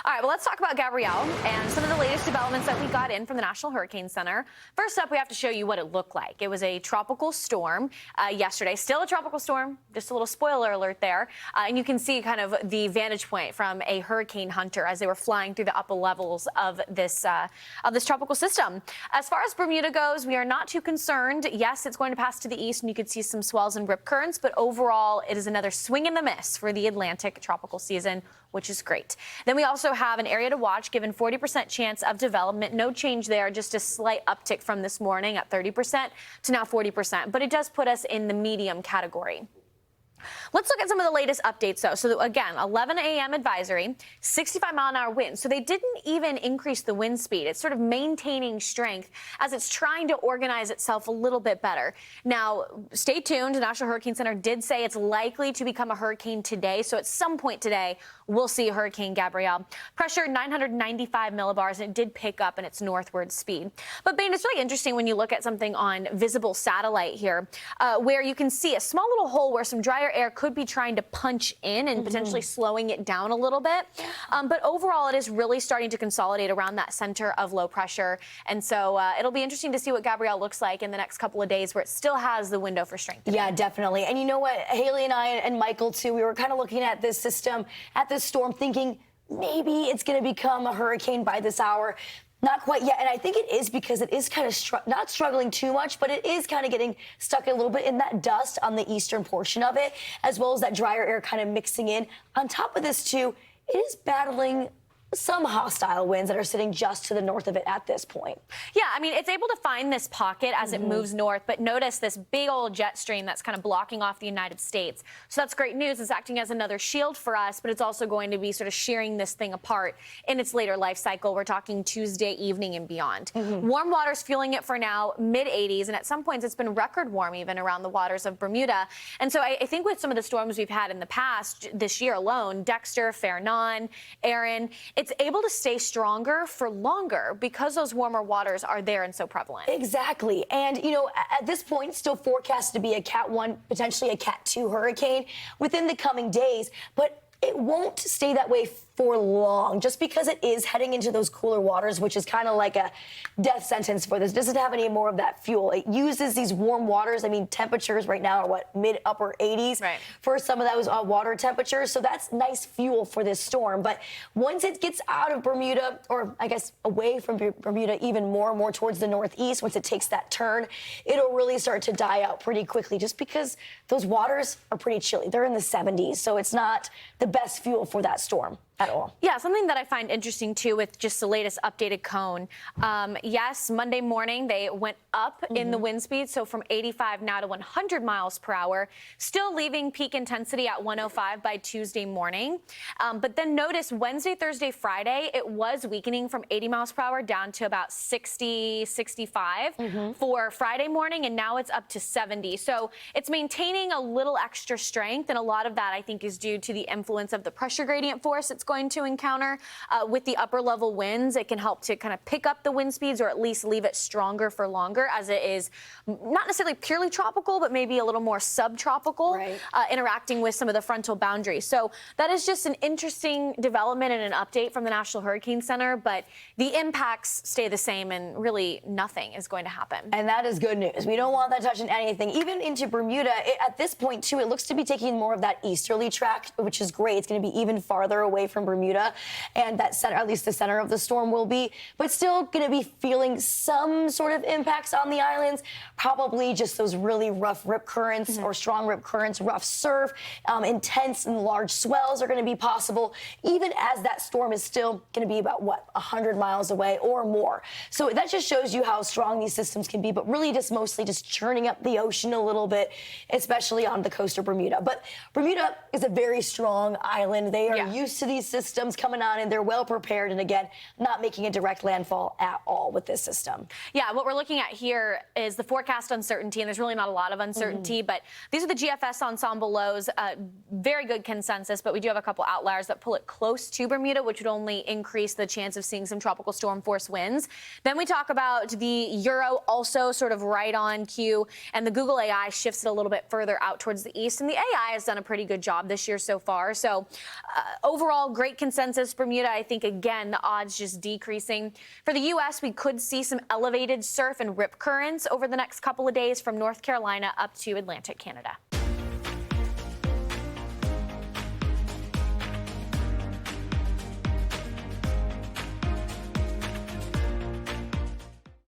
All right, well, let's talk about Gabrielle and some of the latest developments that we got in from the National Hurricane Center. First up, we have to show you what it looked like. It was a tropical storm yesterday, still a tropical storm, just a little spoiler alert there. And you can see kind of the vantage point from a hurricane hunter as they were flying through the upper levels of this tropical system. As far as Bermuda goes, we are not too concerned. Yes, it's going to pass to the east, and you could see some swells and rip currents, but overall, it is another swing and a miss for the Atlantic tropical season, which is great. Then we also have an area to watch, given 40% chance of development. No change there, just a slight uptick from this morning at 30% to now 40%. But it does put us in the medium category. Let's look at some of the latest updates, though. So, again, 11 a.m. advisory, 65-mile-an-hour winds. So they didn't even increase the wind speed. It's sort of maintaining strength as it's trying to organize itself a little bit better. Now, stay tuned. The National Hurricane Center did say it's likely to become a hurricane today. So at some point today, we'll see Hurricane Gabrielle. Pressure 995 millibars, and it did pick up in its northward speed. But, Bayne, it's really interesting when you look at something on visible satellite here, where you can see a small little hole where some drier air could be trying to punch in and potentially slowing it down a little bit. But overall, it is really starting to consolidate around that center of low pressure. And so it'll be interesting to see what Gabrielle looks like in the next couple of days, where it still has the window for strength. Yeah, definitely. And you know what, Hayley and I and Michael, too, we were kind of looking at this system, at this storm, thinking maybe it's going to become a hurricane by this hour. Not quite yet, and I think it is because it is kind of not struggling too much, but it is kind of getting stuck a little bit in that dust on the eastern portion of it, as well as that drier air kind of mixing in. On top of this, too, it is battling some hostile winds that are sitting just to the north of it at this point. Yeah, I mean, it's able to find this pocket as it moves north, but notice this big old jet stream that's kind of blocking off the United States. So that's great news. It's acting as another shield for us, but it's also going to be sort of shearing this thing apart in its later life cycle. We're talking Tuesday evening and beyond. Warm water's fueling it for now, mid-80s, and at some points it's been record warm even around the waters of Bermuda. And so I think with some of the storms we've had in the past this year alone, Dexter, Froney, Aaron, it's able to stay stronger for longer because those warmer waters are there and so prevalent. Exactly. And, you know, at this point, still forecast to be a Cat 1, potentially a Cat 2 hurricane within the coming days. But it won't stay that way for long, just because it is heading into those cooler waters, which is kind of like a death sentence for this. It doesn't have any more of that fuel. It uses these warm waters. I mean, temperatures right now are what, mid-upper 80s for some of those water temperatures. So that's nice fuel for this storm. But once it gets out of Bermuda, or I guess away from Bermuda even more towards the northeast, once it takes that turn, it'll really start to die out pretty quickly, just because those waters are pretty chilly. They're in the 70s, so it's not the best fuel for that storm at all. Yeah, something that I find interesting, too, with just the latest updated cone. Yes, Monday morning, they went up in the wind speed, so from 85 now to 100 miles per hour, still leaving peak intensity at 105 by Tuesday morning. But then notice Wednesday, Thursday, Friday, it was weakening from 80 miles per hour down to about 60, 65 for Friday morning, and now it's up to 70. So it's maintaining a little extra strength, and a lot of that, I think, is due to the influence of the pressure gradient force it's going to encounter with the upper level winds. It can help to kind of pick up the wind speeds, or at least leave it stronger for longer, as it is not necessarily purely tropical, but maybe a little more subtropical, interacting with some of the frontal boundaries. So that is just an interesting development and an update from the National Hurricane Center, but the impacts stay the same, and really nothing is going to happen. And that is good news. We don't want that touching anything. Even into Bermuda, at this point, too, it looks to be taking more of that easterly track, which is great. It's going to be even farther away from Bermuda, and that center, at least the center of the storm, will be, but still going to be feeling some sort of impacts on the islands. Probably just those really rough rip currents or strong rip currents, rough surf, intense and large swells are going to be possible, even as that storm is still going to be about, what, 100 miles away or more. So that just shows you how strong these systems can be, but really just mostly just churning up the ocean a little bit, especially on the coast of Bermuda. But Bermuda is a very strong island. They are used to these systems coming on, and they're well prepared, and again, not making a direct landfall at all with this system. Yeah, what we're looking at here is the forecast uncertainty, and there's really not a lot of uncertainty, but these are the GFS ensemble lows. Very good consensus, but we do have a couple outliers that pull it close to Bermuda, which would only increase the chance of seeing some tropical storm force winds. Then we talk about the Euro, also sort of right on cue, and the Google AI shifts it a little bit further out towards the east, and the AI has done a pretty good job this year so far. So overall, overall, great consensus. Bermuda, I think, again, the odds just decreasing. For the U.S., we could see some elevated surf and rip currents over the next couple of days from North Carolina up to Atlantic Canada.